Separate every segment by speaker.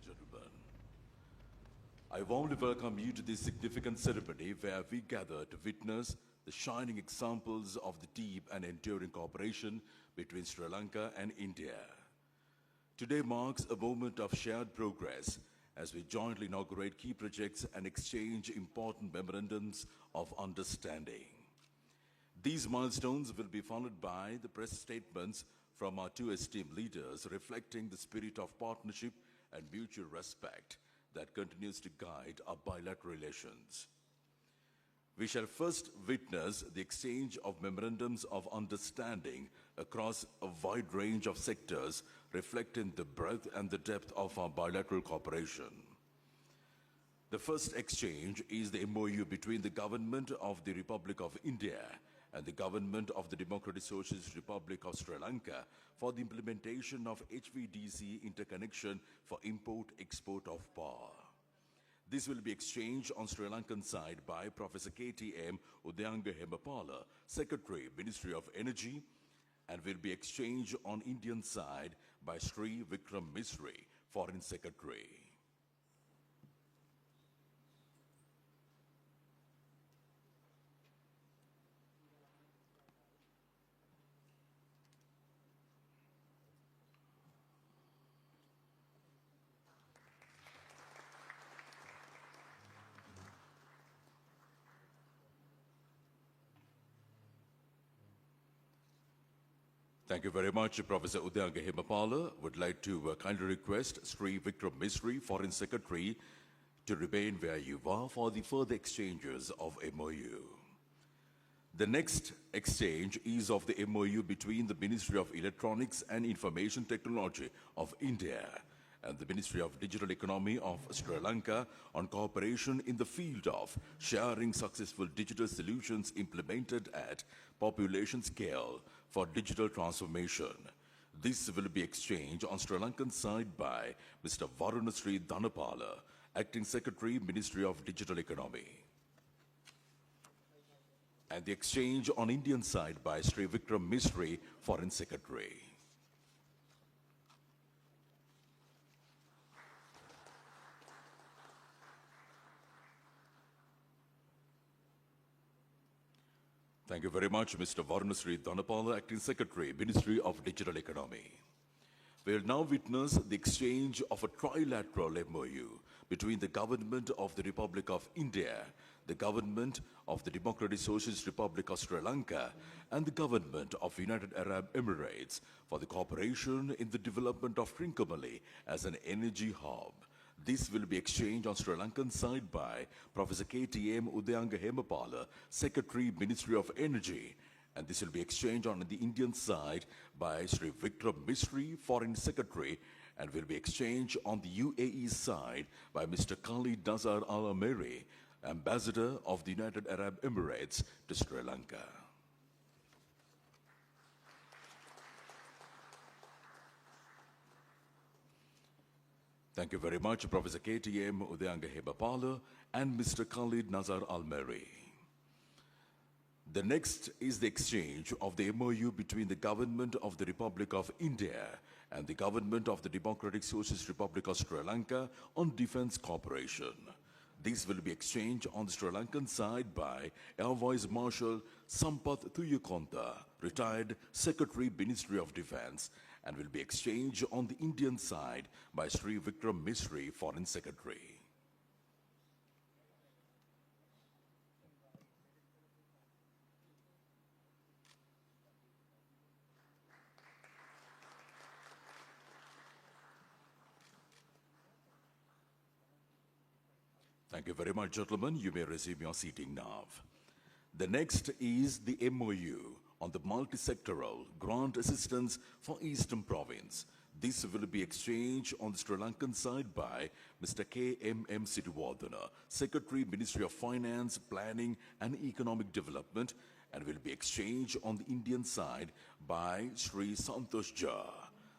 Speaker 1: and gentlemen, I warmly welcome you to this significant ceremony where we gather to witness the shining examples of the deep and enduring cooperation between Sri Lanka and India. Today marks a moment of shared progress as we jointly inaugurate key projects and exchange important memorandums of understanding. These milestones will be followed by the press statements from our two esteemed leaders reflecting the spirit of partnership and mutual respect that continues to guide our bilateral relations. We shall first witness the exchange of memorandums of understanding across a wide range of sectors reflecting the breadth and the depth of our bilateral cooperation. The first exchange is the MOU between the Government of the Republic of India and the Government of the Democratic Socialist Republic of Sri Lanka for the implementation of HVDC interconnection for import-export of power. This will be exchanged on Sri Lankan side by Professor KTM Udayanga Hemapala, Secretary, Ministry of Energy, and will be exchanged on Indian side by Sri Vikram Misri, Foreign Secretary. Thank you very much, Professor Udayanga Hemapala. Would like to kindly request Sri Vikram Misri, Foreign Secretary, to remain where you are for the further exchanges of MOU. The next exchange is of the MOU between the Ministry of Electronics and Information Technology of India and the Ministry of Digital Economy of Sri Lanka on cooperation in the field of sharing successful digital solutions implemented at population scale for digital transformation. This will be exchanged on Sri Lankan side by Mr. Varunasri Dhanapala, Acting Secretary, Ministry of Digital Economy. And the exchange on Indian side by Sri Vikram Misri, Foreign Secretary. Thank you very much, Mr. Varunasri Dhanapala, Acting Secretary, Ministry of Digital Economy. We will now witness the exchange of a trilateral MOU between the Government of the Republic of India, the Government of the Democratic Socialist Republic of Sri Lanka, and the Government of United Arab Emirates for the cooperation in the development of Trincomalee as an energy hub. This will be exchanged on Sri Lankan side by Professor KTM Udayanga Hemapala, Secretary, Ministry of Energy, and this will be exchanged on the Indian side by Sri Vikram Misri, Foreign Secretary, and will be exchanged on the UAE side by Mr. Khalid Nazar Al Ameri, Ambassador of the United Arab Emirates to Sri Lanka. Thank you very much, Professor KTM Udayanga Hemapala and Mr. Khalid Nazar Al-Meri. The next is the exchange of the MOU between the Government of the Republic of India and the Government of the Democratic Socialist Republic of Sri Lanka on defense cooperation. This will be exchanged on the Sri Lankan side by Air Vice Marshal Sampath Thuyakonta, retired Secretary, Ministry of Defense, and will be exchanged on the Indian side by Sri Vikram Misri, Foreign Secretary. Thank you very much, gentlemen. You may resume your seating now. The next is the MOU on the multi-sectoral grant assistance for Eastern Province. This will be exchanged on the Sri Lankan side by Mr. KMM Siddhivardhana, Secretary, Ministry of Finance, Planning and Economic Development, and will be exchanged on the Indian side by Sri Santosh Jha,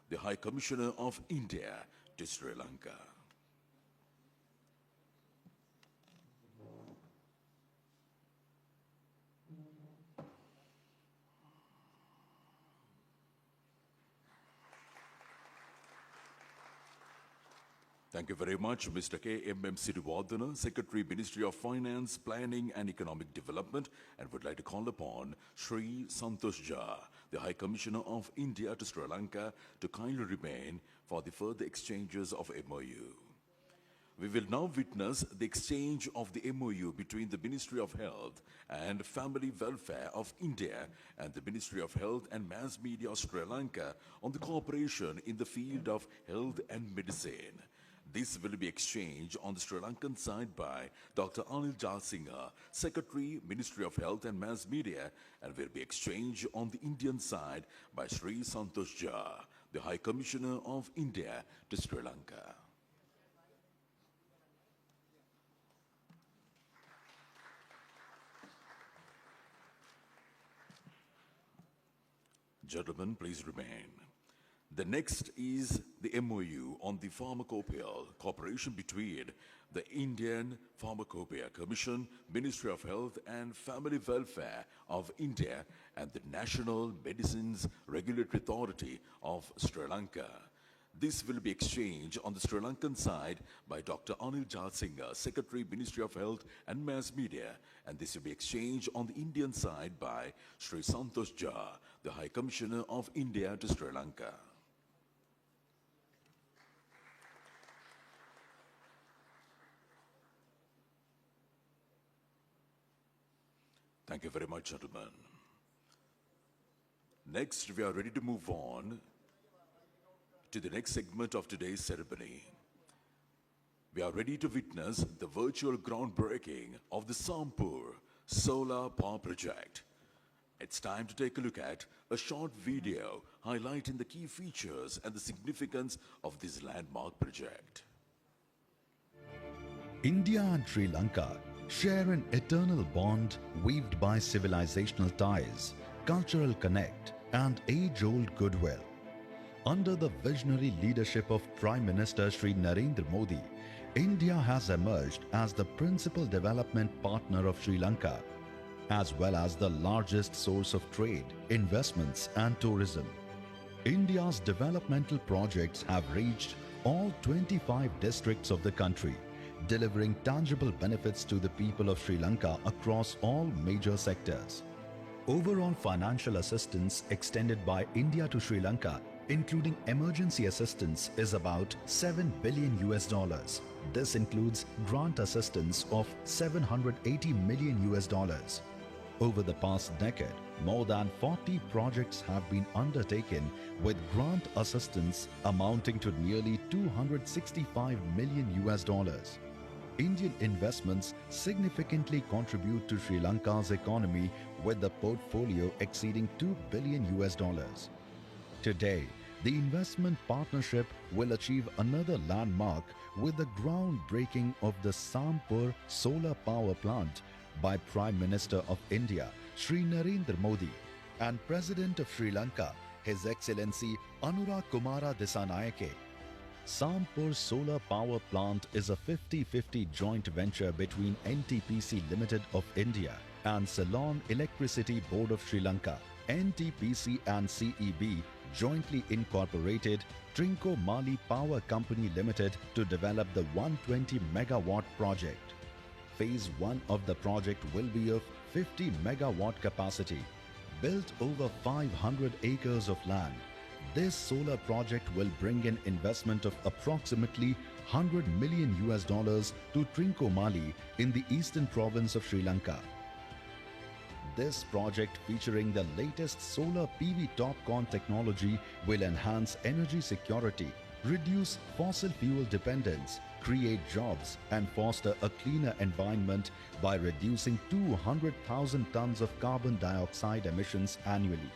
Speaker 1: the High Commissioner of India to Sri Lanka. Thank you very much, Mr. K.M.M. Sirivardhana, Secretary, Ministry of Finance, Planning and Economic Development, and would like to call upon Sri Santosh Jha, the High Commissioner of India to Sri Lanka, to kindly remain for the further exchanges of MOU. We will now witness the exchange of the MOU between the Ministry of Health and Family Welfare of India and the Ministry of Health and Mass Media of Sri Lanka on the cooperation in the field of health and medicine. This will be exchanged on the Sri Lankan side by Dr. Anil Jalsingha, Secretary, Ministry of Health and Mass Media, and will be exchanged on the Indian side by Sri Santosh Jha, the High Commissioner of India to Sri Lanka. Gentlemen, please remain. The next is the MOU on the Pharmacopoeia cooperation between the Indian Pharmacopoeia Commission, Ministry of Health and Family Welfare of India, and the National Medicines Regulatory Authority of Sri Lanka. This will be exchanged on the Sri Lankan side by Dr. Anil Jalsingha, Secretary, Ministry of Health and Mass Media, and this will be exchanged on the Indian side by Sri Santosh Jha, the High Commissioner of India to Sri Lanka. Thank you very much, gentlemen. Next, we are ready to move on to the next segment of today's ceremony. We are ready to witness the virtual groundbreaking of the Sampur Solar Power Project. It's time to take a look at a short video highlighting the key features and the significance of this landmark project.
Speaker 2: India and Sri Lanka share an eternal bond weaved by civilizational ties, cultural connect, and age-old goodwill. Under the visionary leadership of Prime Minister Sri Narendra Modi, India has emerged as the principal development partner of Sri Lanka, as well as the largest source of trade, investments, and tourism. India's developmental projects have reached all 25 districts of the country, delivering tangible benefits to the people of Sri Lanka across all major sectors. Overall financial assistance extended by India to Sri Lanka, including emergency assistance, is about $7 billion. This includes grant assistance of $780 million. Over the past decade, more than 40 projects have been undertaken with grant assistance amounting to nearly $265 million. Indian investments significantly contribute to Sri Lanka's economy with the portfolio exceeding $2 billion. Today, the investment partnership will achieve another landmark with the groundbreaking of the Sampur solar power plant by Prime Minister of India, Sri Narendra Modi, and President of Sri Lanka, His Excellency Anura Kumara Dissanayake. Sampur Solar Power Plant is a 50-50 joint venture between NTPC Limited of India and Ceylon Electricity Board of Sri Lanka. NTPC and CEB jointly incorporated Trincomalee Power Company Limited to develop the 120 megawatt project. Phase 1 of the project will be of 50 megawatt capacity, built over 500 acres of land. This solar project will bring in investment of approximately $100 million to Trincomalee in the eastern province of Sri Lanka. This project, featuring the latest solar PV TOPCon technology, will enhance energy security, reduce fossil fuel dependence, create jobs, and foster a cleaner environment by reducing 200,000 tons of carbon dioxide emissions annually.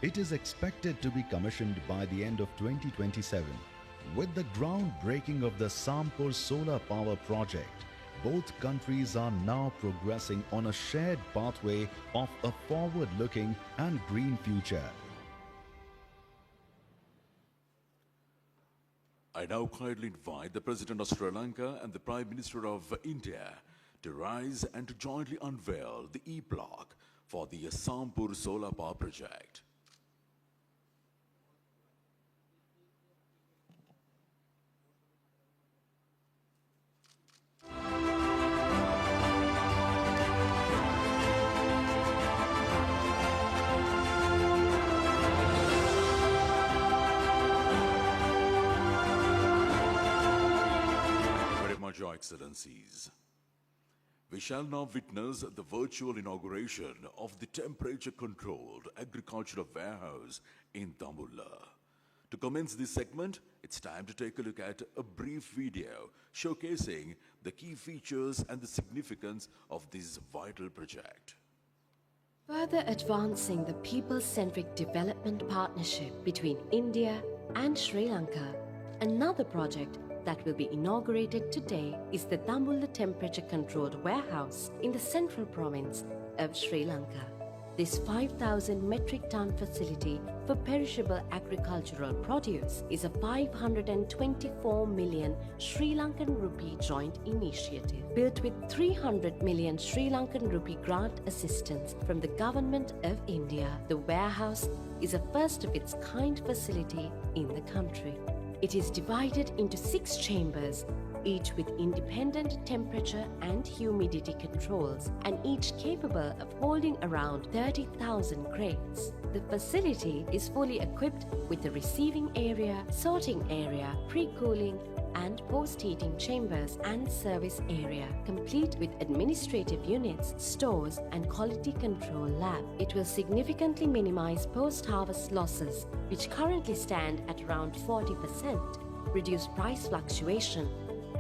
Speaker 2: It is expected to be commissioned by the end of 2027. With the groundbreaking of the Sampur solar power project, both countries are now progressing on a shared pathway of a forward-looking and green future.
Speaker 1: I now kindly invite the President of Sri Lanka and the Prime Minister of India to rise and to jointly unveil the E-block for the Sampur solar power project. much, Your Excellencies. We shall now witness the virtual inauguration of the temperature-controlled agricultural warehouse in Dambulla. To commence this segment, it's time to take a look at a brief video showcasing the key features and the significance of this vital project.
Speaker 3: Further advancing the people-centric development partnership between India and Sri Lanka, another project that will be inaugurated today is the Dambulla temperature-controlled warehouse in the central province of Sri Lanka. This 5,000 metric ton facility for perishable agricultural produce is a 524 million Sri Lankan rupee joint initiative built with 300 million Sri Lankan rupee grant assistance from the Government of India. The warehouse is a first of its kind facility in the country. It is divided into 6 chambers, each with independent temperature and humidity controls, and each capable of holding around 30,000 crates. The facility is fully equipped with a receiving area, sorting area, pre-cooling and post-heating chambers and service area, complete with administrative units, stores and quality control lab. It will significantly minimize post-harvest losses, which currently stand at around 40%, reduce price fluctuation,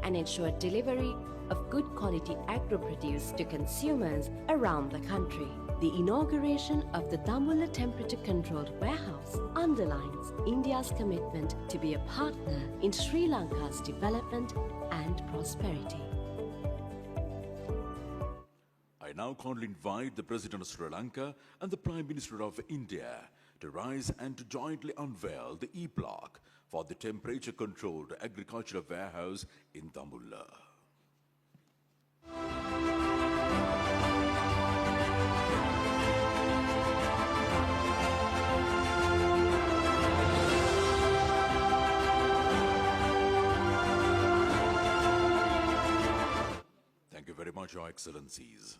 Speaker 3: and ensure delivery of good quality agro-produce to consumers around the country. The inauguration of the Dambulla temperature-controlled warehouse underlines India's commitment to be a partner in Sri Lanka's development and prosperity.
Speaker 1: I now kindly invite the President of Sri Lanka and the Prime Minister of India to rise and to jointly unveil the e-block for the temperature-controlled agricultural warehouse in Dambulla. Thank you very much, Your Excellencies.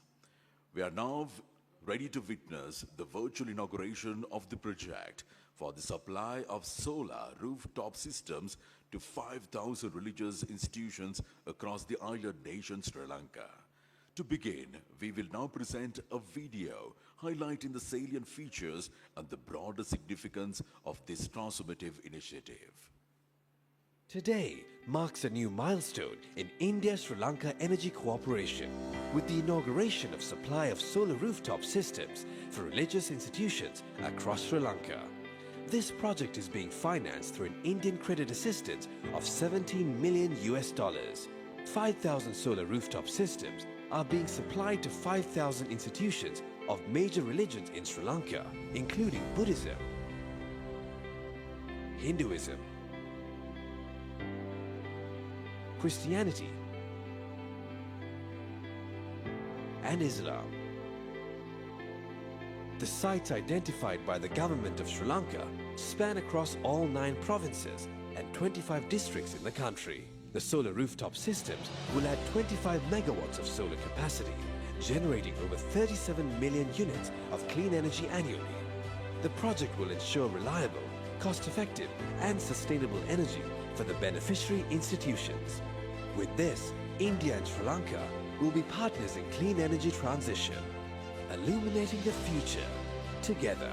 Speaker 1: We are now ready to witness the virtual inauguration of the project for the supply of solar rooftop systems to 5,000 religious institutions across the island nation Sri Lanka. To begin, we will now present a video highlighting the salient features and the broader significance of this transformative initiative.
Speaker 4: Today marks a new milestone in India-Sri Lanka energy cooperation with the inauguration of supply of solar rooftop systems for religious institutions across Sri Lanka. This project is being financed through an Indian credit assistance of $17 million. 5,000 solar rooftop systems are being supplied to 5,000 institutions of major religions in Sri Lanka, including Buddhism, Hinduism, Christianity, and Islam. The sites identified by the government of Sri Lanka span across all 9 provinces and 25 districts in the country. The solar rooftop systems will add 25 megawatts of solar capacity, generating over 37 million units of clean energy annually. The project will ensure reliable, cost-effective and sustainable energy for the beneficiary institutions. With this, India and Sri Lanka will be partners in clean energy transition, illuminating the future together.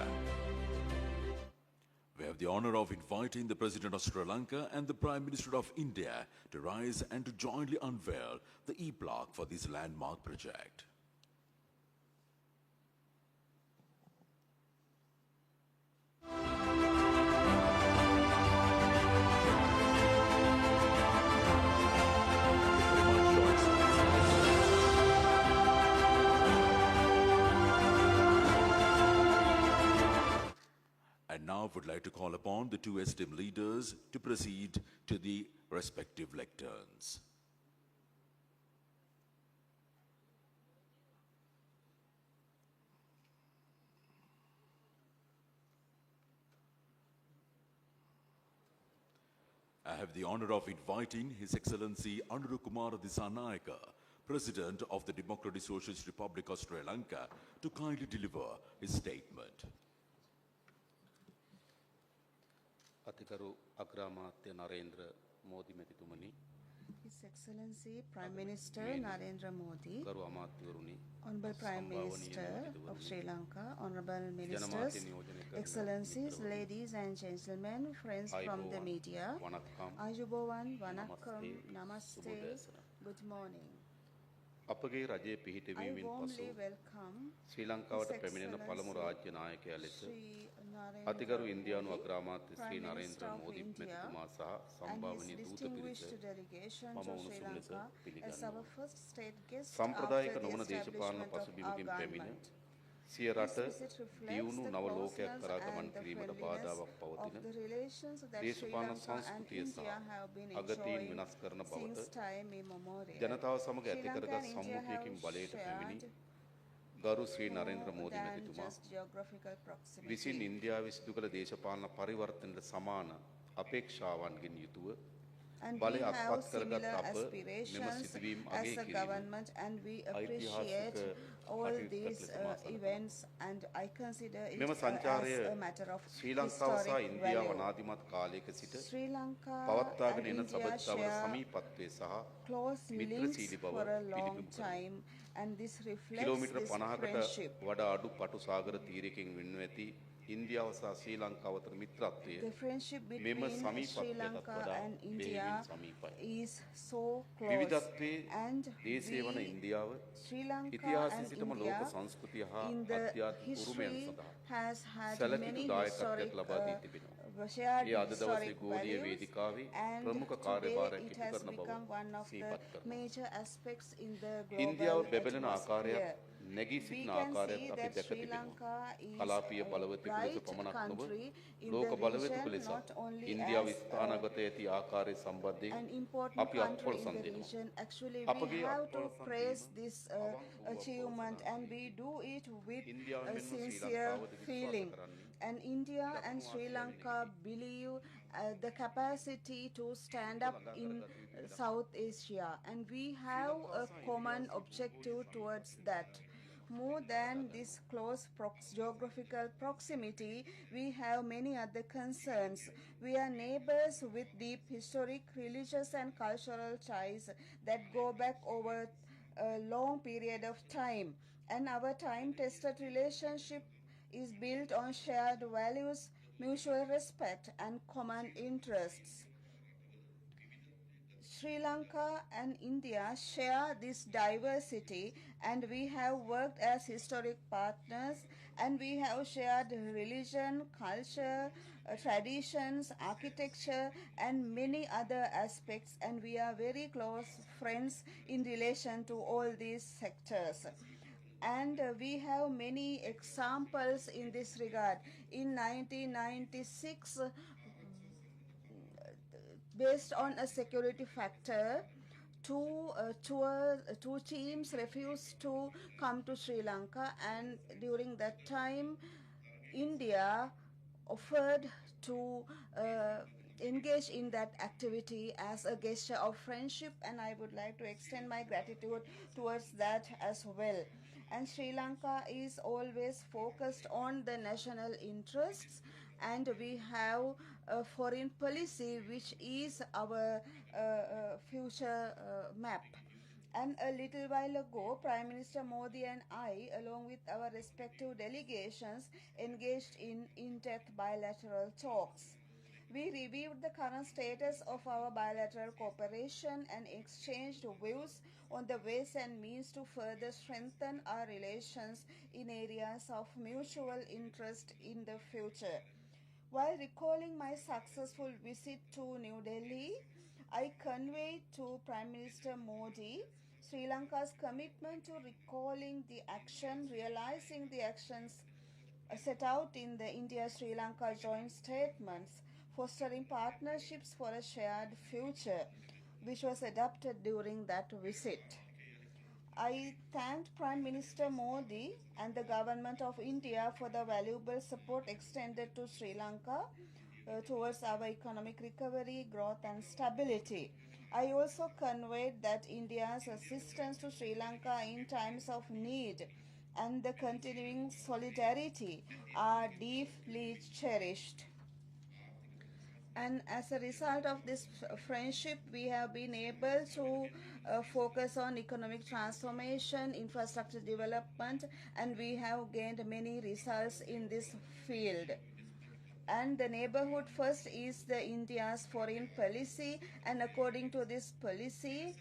Speaker 1: We have the honor of inviting the President of Sri Lanka and the Prime Minister of India to rise and to jointly unveil the e-block for this landmark project. And now I would like to call upon the 2 esteemed leaders to proceed to the respective lecterns. I have the honor of inviting His Excellency Anuru Kumara Dissanayake, President of the Democratic Socialist Republic of Sri Lanka, to kindly deliver his statement.
Speaker 5: අතිකරු අග්‍රාමාත්‍ය Narendra Modi මැතිතුමනි His Excellency Prime Minister Narendra Modi,
Speaker 6: ගරු අමාත්‍යවරුනි
Speaker 5: Honorable Prime Minister of Sri Lanka, Honorable Ministers, Excellencies, ladies and gentlemen, friends from the media, Ayubowan, Vanakkam, Namaste, good morning.
Speaker 6: අපගේ රජයේ
Speaker 5: I
Speaker 6: පිහිටවීමෙන් පසු
Speaker 5: warmly welcome
Speaker 6: ශ්‍රී ලංකාවට
Speaker 5: His
Speaker 6: පැමිණෙන පළමු
Speaker 5: Excellency
Speaker 6: රාජ්‍ය නායකයා ලෙස
Speaker 5: Shri
Speaker 6: අතිගරු
Speaker 5: Narendra
Speaker 6: ඉන්දියානු
Speaker 5: Modi,
Speaker 6: අග්‍රාමාත්‍ය Sri
Speaker 5: Prime
Speaker 6: Narendra
Speaker 5: Minister of
Speaker 6: Modi
Speaker 5: India,
Speaker 6: මැතිතුමා සහ
Speaker 5: and his
Speaker 6: සම්භාවනීය දූත
Speaker 5: distinguished
Speaker 6: පිරිස
Speaker 5: delegation
Speaker 6: මම
Speaker 5: to Sri
Speaker 6: උණුසුම් ලෙස
Speaker 5: Lanka as
Speaker 6: පිළිගන්නවා.
Speaker 5: our first state guest
Speaker 6: සම්ප්‍රදායික
Speaker 5: after the
Speaker 6: නොවන දේශපාලන
Speaker 5: establishment of our
Speaker 6: පසුබිමකින් පැමිණ
Speaker 5: government.
Speaker 6: සිය රට
Speaker 5: This visit reflects
Speaker 6: දියුණු
Speaker 5: the
Speaker 6: නව ලෝකයක්
Speaker 5: closeness
Speaker 6: කරා
Speaker 5: and
Speaker 6: ගමන්
Speaker 5: the
Speaker 6: කිරීමට
Speaker 5: friendliness
Speaker 6: බාධාවක්
Speaker 5: of
Speaker 6: පවතින
Speaker 5: the relations that Sri
Speaker 6: දේශපාලන
Speaker 5: Lanka and
Speaker 6: සංස්කෘතිය සහ
Speaker 5: India have been
Speaker 6: අගතීන්
Speaker 5: enjoying
Speaker 6: වෙනස් කරන බවට
Speaker 5: since time immemorial.
Speaker 6: ජනතාව සමග
Speaker 5: Sri
Speaker 6: ඇති
Speaker 5: Lanka
Speaker 6: කරගත්
Speaker 5: and India
Speaker 6: සම්මුඛයකින්
Speaker 5: have
Speaker 6: බලයට පැමිණි
Speaker 5: shared
Speaker 6: ගරු ශ්‍රී නරේන්ද්‍ර
Speaker 5: more
Speaker 6: මෝදි
Speaker 5: than
Speaker 6: මැතිතුමා
Speaker 5: just geographical proximity.
Speaker 6: විසින් ඉන්දියාවේ සිදු කළ දේශපාලන පරිවර්තනයට සමාන අපේක්ෂාවන්ගෙන් යුතුව
Speaker 5: And we
Speaker 6: බලය
Speaker 5: have
Speaker 6: අත්පත් කරගත්
Speaker 5: similar
Speaker 6: අප මෙම
Speaker 5: aspirations
Speaker 6: සිදුවීම්
Speaker 5: as
Speaker 6: අගය
Speaker 5: a
Speaker 6: කිරීම
Speaker 5: government, and we appreciate all
Speaker 6: කටයුත්තක්
Speaker 5: these
Speaker 6: ලෙස මා සලකනවා.
Speaker 5: events, and I consider it
Speaker 6: මෙම
Speaker 5: as
Speaker 6: සංචාරය
Speaker 5: a matter of
Speaker 6: ශ්‍රී ලංකාව සහ
Speaker 5: historic
Speaker 6: ඉන්දියාව
Speaker 5: value.
Speaker 6: අනාදිමත් කාලයක සිට
Speaker 5: Sri Lanka
Speaker 6: පවත්වාගෙන
Speaker 5: and
Speaker 6: එන
Speaker 5: India
Speaker 6: සබඳතාවල
Speaker 5: share
Speaker 6: සමීපත්වය සහ
Speaker 5: close links
Speaker 6: මිත්‍රශීලී බව
Speaker 5: for a long
Speaker 6: පිළිබිඹු කරනවා.
Speaker 5: time, and this reflects
Speaker 6: kilometre
Speaker 5: this
Speaker 6: 50කට
Speaker 5: friendship.
Speaker 6: වඩා අඩු පටු සාගර තීරයකින් වෙන්ව ඇති ඉන්දියාව සහ ශ්‍රී ලංකාව අතර මිත්‍රත්වය
Speaker 5: The friendship
Speaker 6: මෙම
Speaker 5: between Sri
Speaker 6: සමීපත්වයටත්
Speaker 5: Lanka
Speaker 6: වඩා
Speaker 5: and India
Speaker 6: බෙහෙවින් සමීපයි.
Speaker 5: is so close,
Speaker 6: විවිධත්වයේ
Speaker 5: and
Speaker 6: දේශය වන
Speaker 5: we,
Speaker 6: ඉන්දියාව
Speaker 5: Sri Lanka
Speaker 6: ඉතිහාසයේ
Speaker 5: and
Speaker 6: සිටම
Speaker 5: India
Speaker 6: ලෝක සංස්කෘතිය හා
Speaker 5: in the
Speaker 6: අධ්‍යාත්මික උරුමයන්
Speaker 5: history
Speaker 6: සඳහා
Speaker 5: has had
Speaker 6: සැලකිලි
Speaker 5: many
Speaker 6: දායකත්වයක්
Speaker 5: historic
Speaker 6: ලබා දී තිබෙනවා.
Speaker 5: shared
Speaker 6: ඒ අද දවසේ
Speaker 5: historic
Speaker 6: ගෝලීය
Speaker 5: values,
Speaker 6: වේදිකාවේ
Speaker 5: and
Speaker 6: ප්‍රමුඛ
Speaker 5: today
Speaker 6: කාර්යභාරයක්
Speaker 5: it
Speaker 6: ඉටු
Speaker 5: has
Speaker 6: කරන බව
Speaker 5: become one of the
Speaker 6: සිහිපත් කරනවා.
Speaker 5: major aspects in the
Speaker 6: ඉන්දියාව
Speaker 5: global
Speaker 6: බැබලෙන ආකාරයක්
Speaker 5: atmosphere.
Speaker 6: නැගී
Speaker 5: We
Speaker 6: සිටින
Speaker 5: can
Speaker 6: ආකාරයක්
Speaker 5: see
Speaker 6: අපි
Speaker 5: that
Speaker 6: දැක
Speaker 5: Sri
Speaker 6: තිබෙනවා.
Speaker 5: Lanka is
Speaker 6: කලාපීය
Speaker 5: a
Speaker 6: බලවතෙකු ලෙස
Speaker 5: bright
Speaker 6: පමණක් නොව
Speaker 5: country in
Speaker 6: ලෝක
Speaker 5: the
Speaker 6: බලවතෙකු
Speaker 5: region,
Speaker 6: ලෙස
Speaker 5: not only
Speaker 6: ඉන්දියාව
Speaker 5: as
Speaker 6: ස්ථානගත ඇති ආකාරය සම්බන්ධයෙන්
Speaker 5: an important
Speaker 6: අපි
Speaker 5: country
Speaker 6: අත්පොල්
Speaker 5: in the
Speaker 6: සම්දෙනවා.
Speaker 5: region. Actually,
Speaker 6: අපගේ
Speaker 5: we have
Speaker 6: අත්පොල්
Speaker 5: to
Speaker 6: සම්දීම
Speaker 5: praise this
Speaker 6: අවංක වූ
Speaker 5: achievement,
Speaker 6: අපොල්
Speaker 5: and we do it with
Speaker 6: ඉන්දියාව
Speaker 5: a
Speaker 6: මෙන්ම ශ්‍රී
Speaker 5: sincere
Speaker 6: ලංකාවද විශ්වාස
Speaker 5: feeling.
Speaker 6: කරන්නේ
Speaker 5: And India and Sri Lanka believe the capacity to stand up in South Asia, and we have a common objective towards that. More than this close geographical proximity, we have many other concerns. We are neighbors with deep historic, religious, and cultural ties that go back over a long period of time. And our time-tested relationship is built on shared values, mutual respect, and common interests. Sri Lanka and India share this diversity, and we have worked as historic partners, and we have shared religion, culture, traditions, architecture, and many other aspects, and we are very close friends in relation to all these sectors. And we have many examples in this regard. In 1996, based on a security factor, two teams refused to come to Sri Lanka, and during that time, India offered to engage in that activity as a gesture of friendship, and I would like to extend my gratitude towards that as well. And Sri Lanka is always focused on the national interests, and we have a foreign policy which is our future map. And a little while ago, Prime Minister Modi and I, along with our respective delegations, engaged in in-depth bilateral talks. We reviewed the current status of our bilateral cooperation and exchanged views on the ways and means to further strengthen our relations in areas of mutual interest in the future. While recalling my successful visit to New Delhi, I conveyed to Prime Minister Modi Sri Lanka's commitment to realizing the actions set out in the India-Sri Lanka joint statements, fostering partnerships for a shared future, which was adopted during that visit. I thanked Prime Minister Modi and the Government of India for the valuable support extended to Sri Lanka towards our economic recovery, growth, and stability. I also conveyed that India's assistance to Sri Lanka in times of need and the continuing solidarity are deeply cherished. And as a result of this friendship, we have been able to focus on economic transformation, infrastructure development, and we have gained many results in this field. And the neighborhood first is the India's foreign policy, and according to this policy,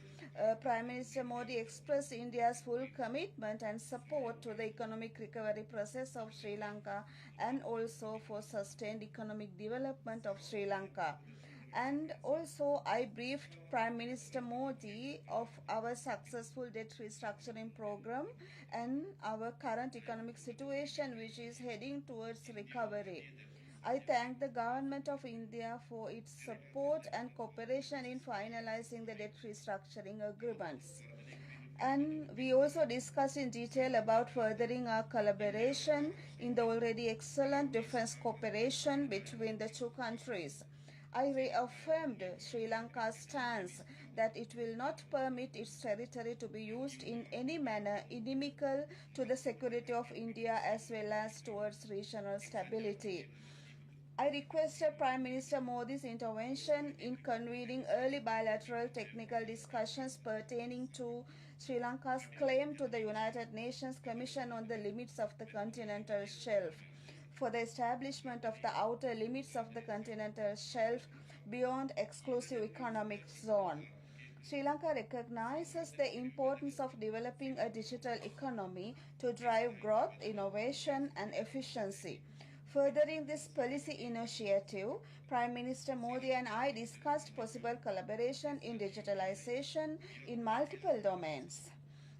Speaker 5: Prime Minister Modi expressed India's full commitment and support to the economic recovery process of Sri Lanka and also for sustained economic development of Sri Lanka. And also, I briefed Prime Minister Modi of our successful debt restructuring program and our current economic situation, which is heading towards recovery. I thank the Government of India for its support and cooperation in finalizing the debt restructuring agreements. And we also discussed in detail about furthering our collaboration in the already excellent defense cooperation between the two countries. I reaffirmed Sri Lanka's stance that it will not permit its territory to be used in any manner inimical to the security of India as well as towards regional stability. I requested Prime Minister Modi's intervention in convening early bilateral technical discussions pertaining to Sri Lanka's claim to the United Nations Commission on the Limits of the Continental Shelf for the establishment of the outer limits of the continental shelf beyond exclusive economic zone. Sri Lanka recognizes the importance of developing a digital economy to drive growth, innovation, and efficiency. Furthering this policy initiative, Prime Minister Modi and I discussed possible collaboration in digitalization in multiple domains.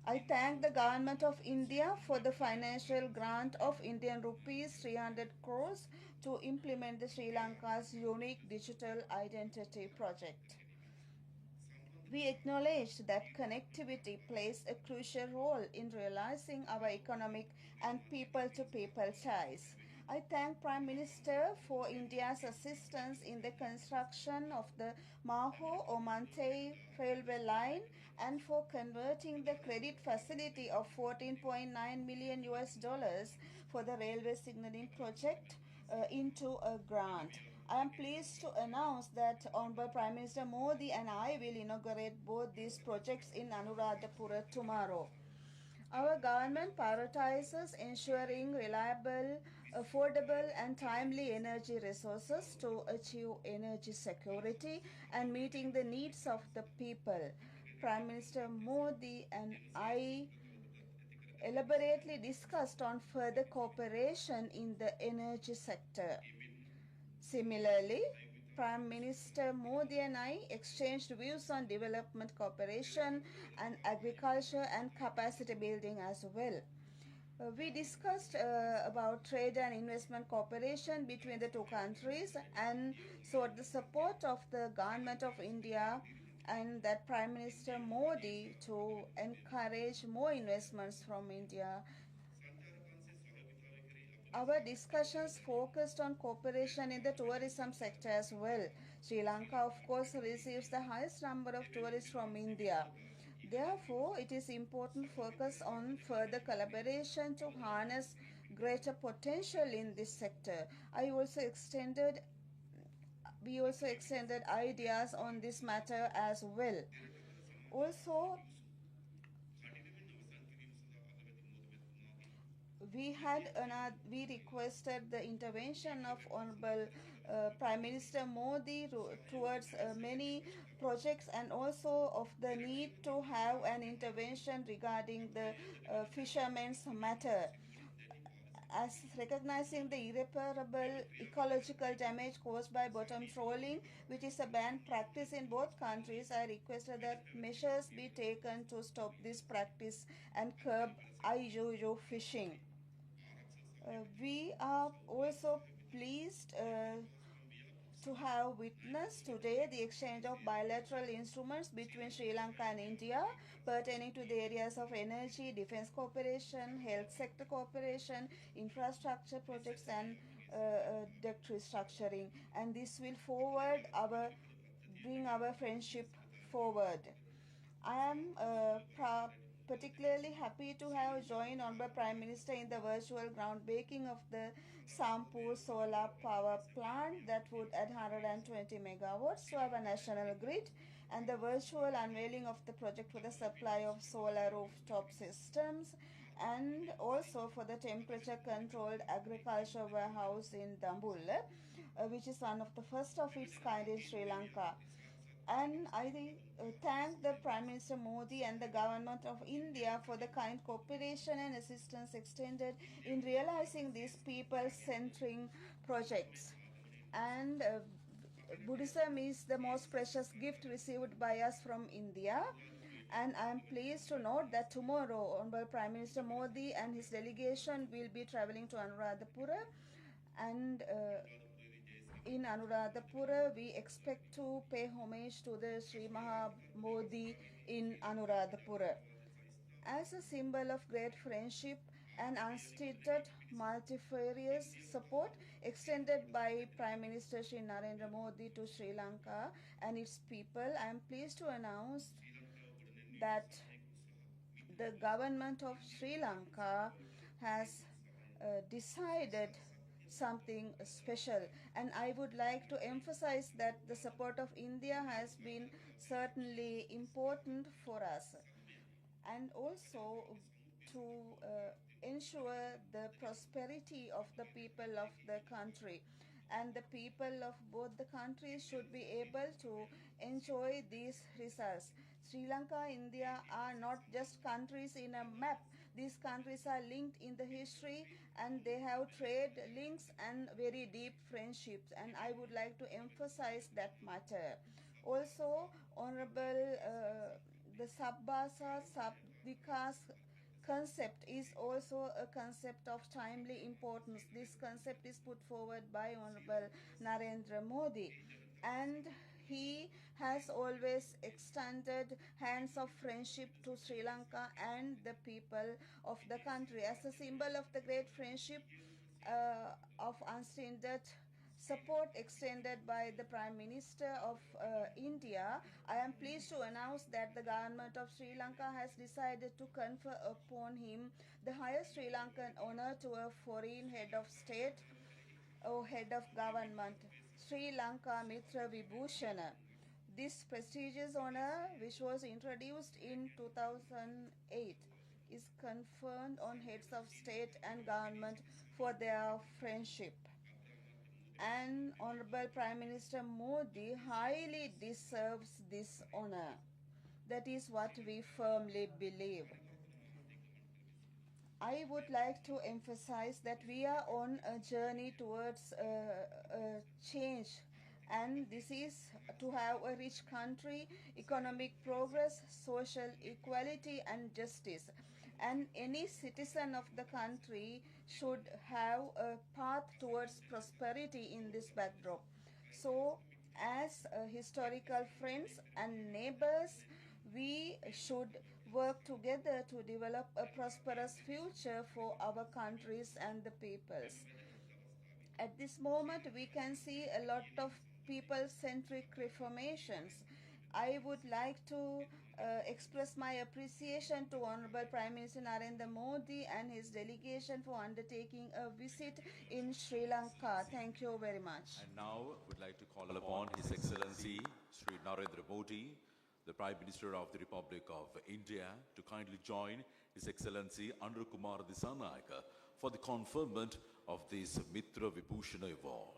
Speaker 5: I thank the Government of India for the financial grant of Indian rupees 300 crores to implement the Sri Lanka's unique digital identity project. We acknowledge that connectivity plays a crucial role in realizing our economic and people-to-people ties. I thank Prime Minister for India's assistance in the construction of the Maho-Omantay railway line and for converting the credit facility of 14.9 million US dollars for the railway signaling project into a grant. I am pleased to announce that Honorable Prime Minister Modi and I will inaugurate both these projects in Anuradhapura tomorrow. Our government prioritizes ensuring reliable, affordable, and timely energy resources to achieve energy security and meeting the needs of the people. Prime Minister Modi and I elaborately discussed on further cooperation in the energy sector. Similarly, Prime Minister Modi and I exchanged views on development cooperation and agriculture and capacity building as well. We discussed about trade and investment cooperation between the two countries and sought the support of the Government of India and that Prime Minister Modi to encourage more investments from India. Our discussions focused on cooperation in the tourism sector as well. Sri Lanka, of course, receives the highest number of tourists from India. Therefore, it is important to focus on further collaboration to harness greater potential in this sector. We also extended ideas on this matter as well. Also, we requested the intervention of Honorable Prime Minister Modi towards many projects and also of the need to have an intervention regarding the fishermen's matter. As recognizing the irreparable ecological damage caused by bottom trawling, which is a banned practice in both countries, I requested that measures be taken to stop this practice and curb IUU fishing. We are also pleased to have witnessed today the exchange of bilateral instruments between Sri Lanka and India pertaining to the areas of energy, defense cooperation, health sector cooperation, infrastructure projects, and debt restructuring. And this will bring our friendship forward. I am particularly happy to have joined Honorable Prime Minister in the virtual groundbreaking of the Sampur solar power plant that would add 120 megawatts to our national grid, and the virtual unveiling of the project for the supply of solar rooftop systems, and also for the temperature controlled agriculture warehouse in Dambul, which is one of the first of its kind in Sri Lanka. And I thank the Prime Minister Modi and the Government of India for the kind cooperation and assistance extended in realizing these people-centering projects. And Buddhism is the most precious gift received by us from India. And I am pleased to note that tomorrow, Honorable Prime Minister Modi and his delegation will be traveling to Anuradhapura, and in Anuradhapura, we expect to pay homage to the Sri Maha Bodhi in Anuradhapura. As a symbol of great friendship and unstinted multifarious support extended by Prime Minister Sri Narendra Modi to Sri Lanka and its people, I am pleased to announce that the government of Sri Lanka has decided something special, and I would like to emphasize that the support of India has been certainly important for us, and also to ensure the prosperity of the people of the country, and the people of both the countries should be able to enjoy these results. Sri Lanka, India are not just countries in a map. These countries are linked in the history, and they have trade links and very deep friendships, and I would like to emphasize that matter. Also, Honorable the Sabbasa Sabvikas concept is also a concept of timely importance. This concept is put forward by Honorable Narendra Modi, and he has always extended hands of friendship to Sri Lanka and the people of the country. As a symbol of the great friendship of unstinted support extended by the Prime Minister of India, I am pleased to announce that the government of Sri Lanka has decided to confer upon him the highest Sri Lankan honor to a foreign head of state or head of government, Sri Lanka Mitra Vibhushana. This prestigious honor, which was introduced in 2008, is conferred on heads of state and government for their friendship. And Honorable Prime Minister Modi highly deserves this honor. That is what we firmly believe. I would like to emphasize that we are on a journey towards change, and this is to have a rich country, economic progress, social equality, and justice. And any citizen of the country should have a path towards prosperity in this backdrop. So, as historical friends and neighbors, we should work together to develop a prosperous future for our countries and the peoples. At this moment, we can see a lot of people-centric reformations. I would like to express my appreciation to Honorable Prime Minister Narendra Modi and his delegation for undertaking a visit in Sri Lanka. Thank you very much.
Speaker 1: And now we'd like to call upon His Excellency Sri Narendra Modi, the Prime Minister of the Republic of India, to kindly join His Excellency Anur Kumar Dissanayake for the conferment of this Mitra Vibhushana Award.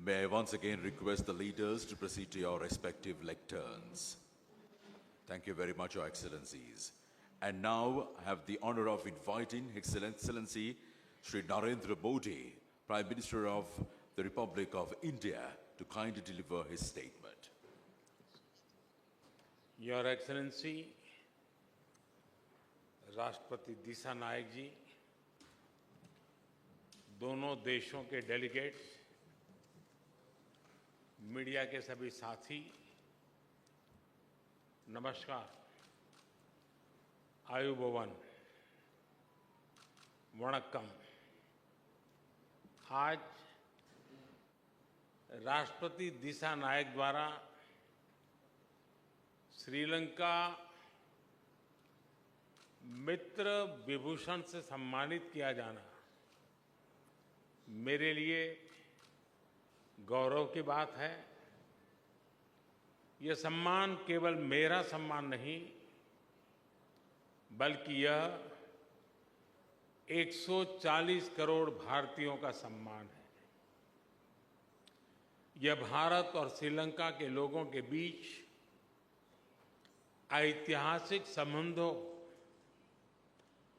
Speaker 1: May I once again request the leaders to proceed to your respective lecterns. Thank you very much, Your Excellencies. And now I have the honor of inviting His Excellency Sri Narendra Modi, Prime Minister of the Republic of India, to kindly deliver his statement.
Speaker 7: Your Excellency, राष्ट्रपति दिशा नायक जी, दोनों देशों के delegates, media के सभी साथी, नमस्कार, आयुबोवन, वणक्कम। आज राष्ट्रपति दिशा नायक द्वारा श्रीलंका मित्र विभूषण से सम्मानित किया जाना मेरे लिए गौरव की बात है। यह सम्मान केवल मेरा सम्मान नहीं, बल्कि यह 140 करोड़ भारतीयों का सम्मान है। यह भारत और श्रीलंका के लोगों के बीच ऐतिहासिक संबंधों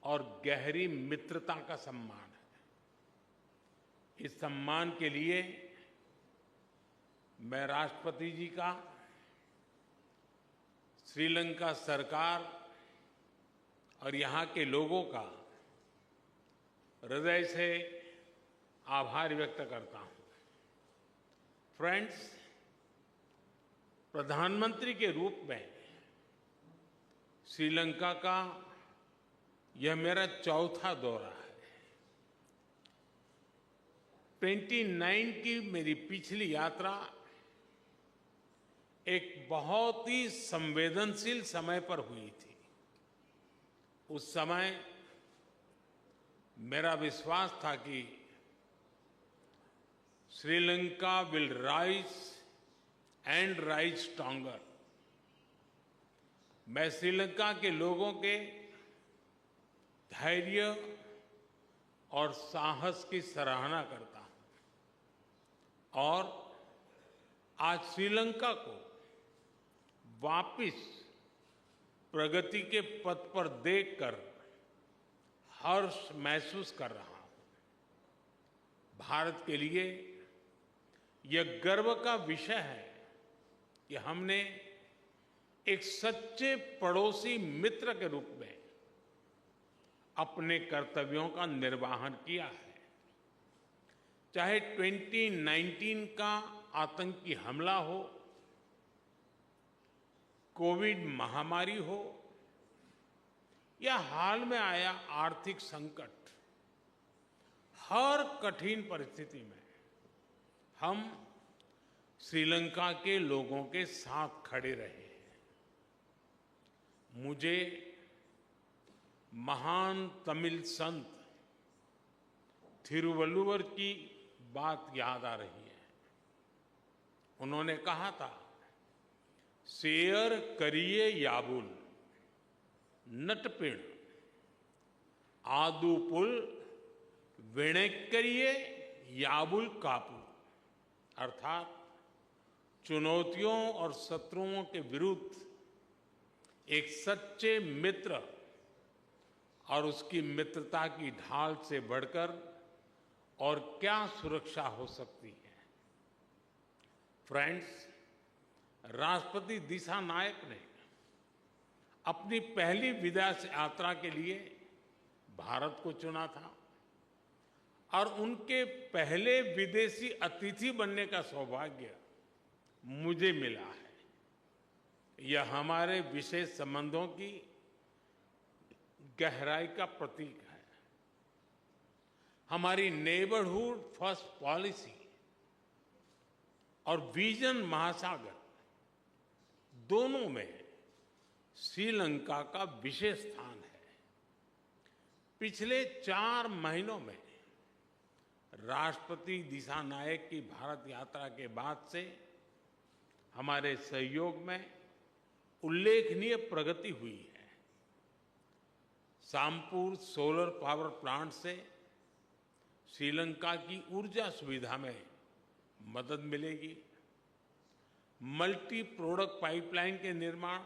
Speaker 7: और गहरी मित्रता का सम्मान है। इस सम्मान के लिए मैं राष्ट्रपति जी का, श्रीलंका सरकार और यहाँ के लोगों का हृदय से आभार व्यक्त करता हूँ। फ्रेंड्स, प्रधानमंत्री के रूप में श्रीलंका का यह मेरा चौथा दौरा है। 29 की मेरी पिछली यात्रा एक बहुत ही संवेदनशील समय पर हुई थी। उस समय मेरा विश्वास था कि Sri Lanka will rise and rise stronger. मैं श्रीलंका के लोगों के धैर्य और साहस की सराहना करता हूं और आज श्रीलंका को वापस प्रगति के पथ पर देखकर हर्ष महसूस कर रहा हूं। भारत के लिए यह गर्व का विषय है कि हमने एक सच्चे पड़ोसी मित्र के रूप में अपने कर्तव्यों का निर्वहन किया है। चाहे 2019 का आतंकी हमला हो, कोविड महामारी हो या हाल में आया आर्थिक संकट, हर कठिन परिस्थिति में हम श्रीलंका के लोगों के साथ खड़े रहे हैं। मुझे महान तमिल संत थिरुवल्लुवर की बात याद आ रही है। उन्होंने कहा था, शेयर करिए याबुल नटपिण आदुपुल विणेक्करिए याबुल कापू। अर्थात चुनौतियों और शत्रुओं के विरुद्ध एक सच्चे मित्र और उसकी मित्रता की ढाल से बढ़कर और क्या सुरक्षा हो सकती है। फ्रेंड्स, राष्ट्रपति दिशा नायक ने अपनी पहली विदेश यात्रा के लिए भारत को चुना था और उनके पहले विदेशी अतिथि बनने का सौभाग्य मुझे मिला है। यह हमारे विशेष संबंधों की गहराई का प्रतीक है। हमारी नेबरहुड फर्स्ट पॉलिसी और विजन महासागर दोनों में श्रीलंका का विशेष स्थान है। पिछले 4 महीनों में राष्ट्रपति दिशा नायक की भारत यात्रा के बाद से हमारे सहयोग में उल्लेखनीय प्रगति हुई है। सामपुर सोलर पावर प्लांट से श्रीलंका की ऊर्जा सुविधा में मदद मिलेगी। मल्टी प्रोडक्ट पाइपलाइन के निर्माण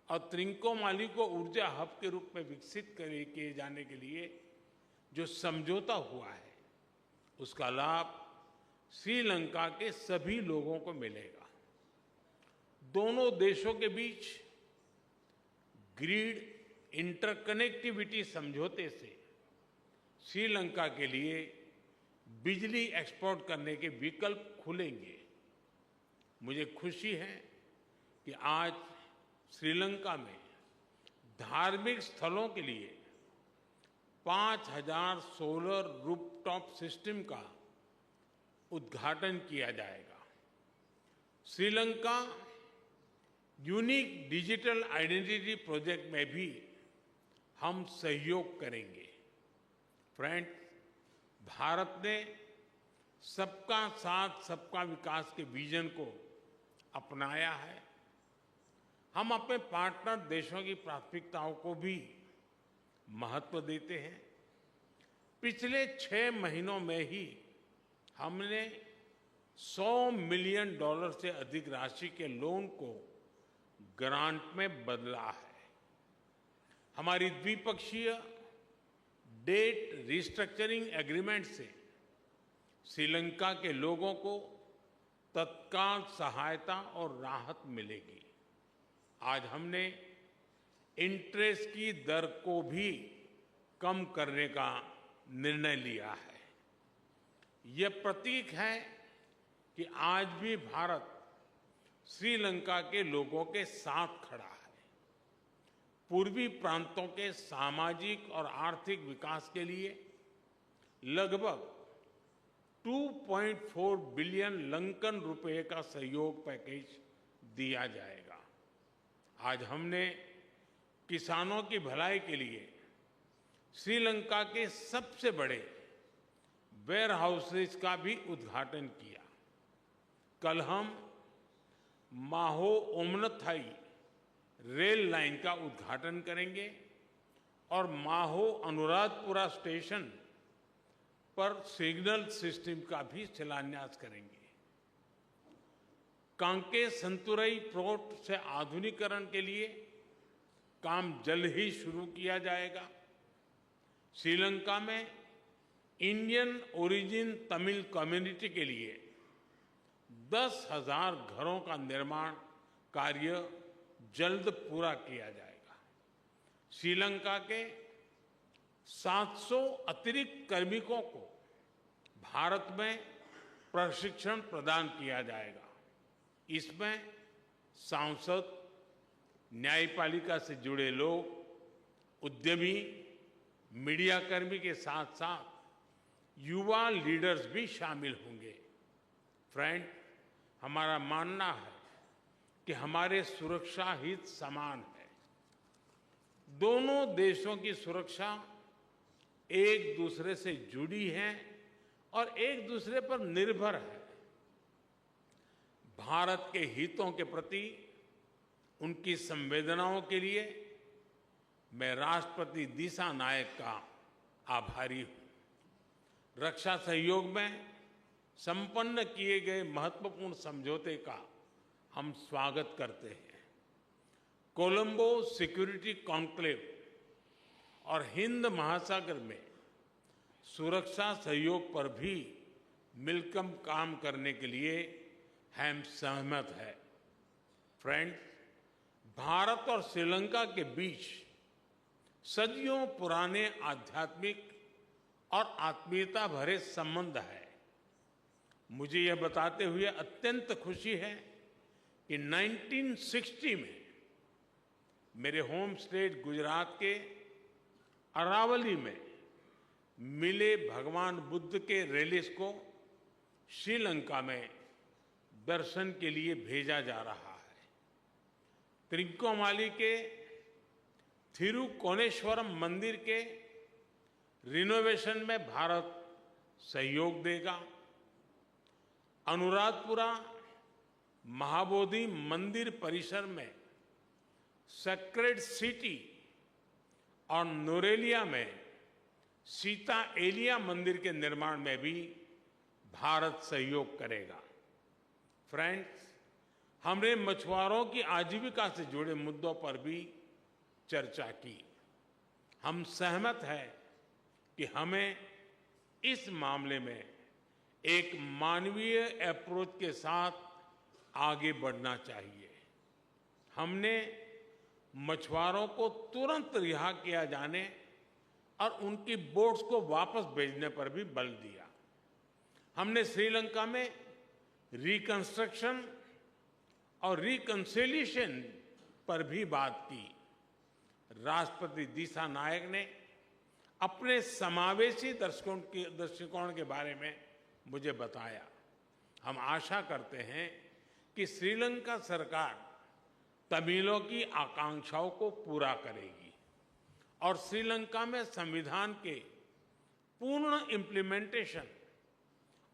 Speaker 7: और त्रिंकोमाली को ऊर्जा हब के रूप में विकसित किए जाने के लिए जो समझौता हुआ है, उसका लाभ श्रीलंका के सभी लोगों को मिलेगा। दोनों देशों के बीच ग्रिड इंटरकनेक्टिविटी समझौते से श्रीलंका के लिए बिजली एक्सपोर्ट करने के विकल्प खुलेंगे। मुझे खुशी है कि आज श्रीलंका में धार्मिक स्थलों के लिए 5000 सोलर रूफटॉप सिस्टम का उद्घाटन किया जाएगा। Sri Lanka unique digital identity project में भी हम सहयोग करेंगे। फ्रेंड्स, भारत ने सबका साथ सबका विकास के विजन को अपनाया है। हम अपने पार्टनर देशों की प्राथमिकताओं को भी महत्व देते हैं। पिछले 6 महीनों में ही हमने $100 मिलियन से अधिक राशि के लोन को ग्रांट में बदला है। हमारी द्विपक्षीय डेट रिस्ट्रक्चरिंग एग्रीमेंट से श्रीलंका के लोगों को तत्काल सहायता और राहत मिलेगी। आज हमने इंटरेस्ट की दर को भी कम करने का निर्णय लिया है। यह प्रतीक है कि आज भी भारत श्रीलंका के लोगों के साथ खड़ा है। पूर्वी प्रांतों के सामाजिक और आर्थिक विकास के लिए लगभग 2.4 बिलियन लंकन रुपए का सहयोग पैकेज दिया जाएगा। आज हमने किसानों की भलाई के लिए श्रीलंका के सबसे बड़े वेयर हाउसेज का भी उद्घाटन किया। कल हम माहो ओमनथाई रेल लाइन का उद्घाटन करेंगे और माहो अनुराधपुरा स्टेशन पर सिग्नल सिस्टम का भी शिलान्यास करेंगे। कांके संतुरई पोर्ट से आधुनिकीकरण के लिए काम जल्द ही शुरू किया जाएगा। श्रीलंका में इंडियन ओरिजिन तमिल कम्युनिटी के लिए 10,000 घरों का निर्माण कार्य जल्द पूरा किया जाएगा। श्रीलंका के 700 अतिरिक्त कार्मिकों को भारत में प्रशिक्षण प्रदान किया जाएगा। इसमें सांसद, न्यायपालिका से जुड़े लोग, उद्यमी, मीडियाकर्मी के साथ साथ युवा लीडर्स भी शामिल होंगे। फ्रेंड, हमारा मानना है कि हमारे सुरक्षा हित समान है। दोनों देशों की सुरक्षा एक दूसरे से जुड़ी है और एक दूसरे पर निर्भर है। भारत के हितों के प्रति उनकी संवेदनाओं के लिए मैं राष्ट्रपति दिशा नायक का आभारी हूं। रक्षा सहयोग में संपन्न किए गए महत्वपूर्ण समझौते का हम स्वागत करते हैं। कोलंबो सिक्योरिटी कॉन्क्लेव और हिंद महासागर में सुरक्षा सहयोग पर भी मिलकर काम करने के लिए हम सहमत हैं। फ्रेंड्स, भारत और श्रीलंका के बीच सदियों पुराने आध्यात्मिक और आत्मीयता भरे संबंध है। मुझे यह बताते हुए अत्यंत खुशी है कि 1960 में मेरे होम स्टेट गुजरात के अरावली में मिले भगवान बुद्ध के रेलिस को श्रीलंका में दर्शन के लिए भेजा जा रहा है। त्रिकोमाली के थिरुकोनेश्वरम मंदिर के रिनोवेशन में भारत सहयोग देगा। अनुराधपुरा महाबोधि मंदिर परिसर में सेक्रेड सिटी और नोरेलिया में सीता एलिया मंदिर के निर्माण में भी भारत सहयोग करेगा। फ्रेंड्स, हमने मछुआरों की आजीविका से जुड़े मुद्दों पर भी चर्चा की। हम सहमत हैं कि हमें इस मामले में एक मानवीय अप्रोच के साथ आगे बढ़ना चाहिए। हमने मछुआरों को तुरंत रिहा किया जाने और उनकी बोट्स को वापस भेजने पर भी बल दिया। हमने श्रीलंका में रिकंस्ट्रक्शन और रिकंसिलिएशन पर भी बात की। राष्ट्रपति दिशा नायक ने अपने समावेशी दृष्टिकोण के बारे में मुझे बताया। हम आशा करते हैं कि श्रीलंका सरकार तमिलों की आकांक्षाओं को पूरा करेगी और श्रीलंका में संविधान के पूर्ण इम्प्लीमेंटेशन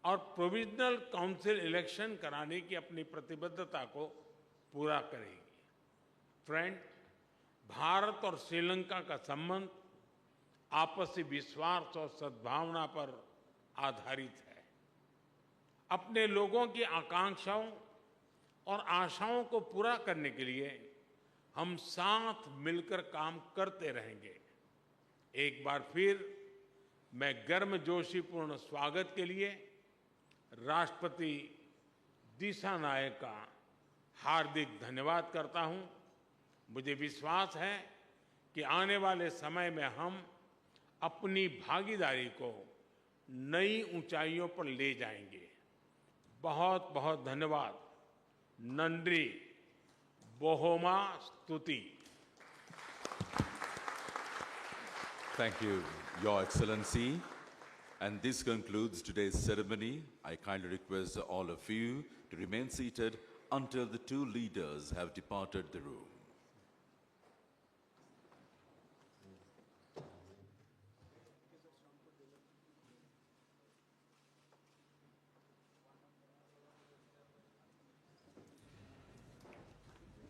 Speaker 7: और प्रोविजनल काउंसिल इलेक्शन कराने की अपनी प्रतिबद्धता को पूरा करेगी। फ्रेंड, भारत और श्रीलंका का संबंध आपसी विश्वास और सद्भावना पर आधारित है। अपने लोगों की आकांक्षाओं और आशाओं को पूरा करने के लिए हम साथ मिलकर काम करते रहेंगे। एक बार फिर मैं गर्मजोशीपूर्ण स्वागत के लिए राष्ट्रपति दिशा नायक का हार्दिक धन्यवाद करता हूं। मुझे विश्वास है कि आने वाले समय में हम अपनी भागीदारी को नई ऊंचाइयों पर ले जाएंगे। बहुत बहुत धन्यवाद। नंद्री बोहोमा स्तुति।
Speaker 1: Thank you, Your Excellency. And this concludes today's ceremony. I kindly request all of you to remain seated until the two leaders have departed the room.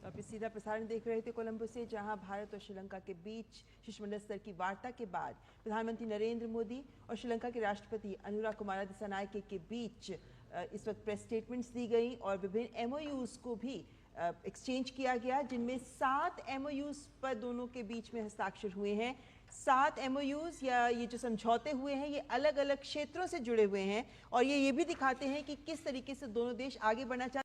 Speaker 8: आप इस सीधा प्रसारण देख रहे थे कोलंबो से, जहां भारत और श्रीलंका के बीच शिष्टमंडल स्तर की वार्ता के बाद प्रधानमंत्री नरेंद्र मोदी और श्रीलंका के राष्ट्रपति अनुरा कुमारा दिसानायके के बीच इस वक्त प्रेस स्टेटमेंट्स दी गई और विभिन्न एमओयूज को भी एक्सचेंज किया गया, जिनमें 7 एमओयूज पर दोनों के बीच में हस्ताक्षर हुए हैं। 7 एमओयूज या ये जो समझौते हुए हैं, ये अलग अलग क्षेत्रों से जुड़े हुए हैं और ये भी दिखाते हैं कि किस तरीके से दोनों देश आगे बढ़ना चाहते हैं।